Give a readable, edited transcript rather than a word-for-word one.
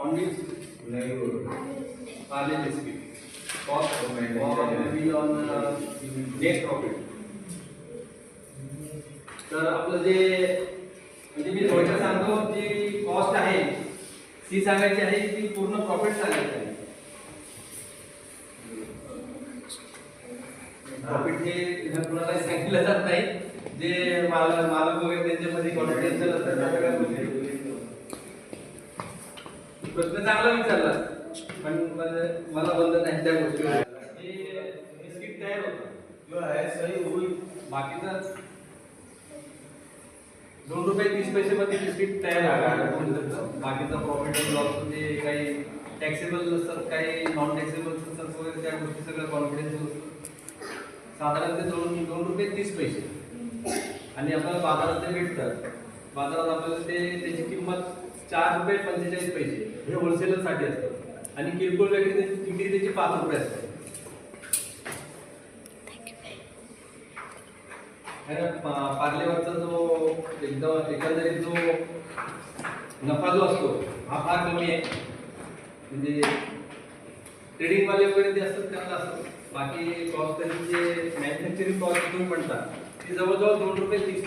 only parle biscuit cost or maybe on net profit. तर आपलं जे म्हणजे मी थोडक्यात सांगतो जी कॉस्ट आहे ती सांगायची आहे ती पूर्ण प्रॉफिट सांगायची आहे. प्रॉफिट हे कुणाला सांगितलं जात नाही. जे मालक वगैरे त्यांच्यामध्ये कॉन्फिडन्शियल असतात त्या सगळ्या गोष्टी. प्रश्न चांगला विचारला पण मला बोलत नाही त्या गोष्टी. हे बिस्किट तयार होतं जो आहे सही होईल बाकीचा ₹2.30 मध्ये बिस्किट तयार आहे. बाकीचा प्रॉफिट अँड लॉस म्हणजे काही टॅक्सेबल असतात काही नॉन टॅक्सेबल असतात वगैरे त्या गोष्टी सगळं कॉन्फिडन्शियल असतं. साधारण ते ₹2.30 आणि आपल्याला बाजारात ते भेटतात. बाजारात आपल्याला त्याची किंमत ₹4.45 हे होलसेलरसाठी असतं आणि किरकोळ विक्री त्याची ₹5 असते. पार्लेवरचा जो एकदम एकंदरीत जो नफा जो असतो हा फार कमी आहे. म्हणजे ट्रेडिंग वाले वगैरे जे असतात त्यांना असतं. बाकी कॉस्ट जे मॅन्युफॅक्चरिंग कॉस्ट तुम्ही म्हणता ती जवळजवळ ₹2.30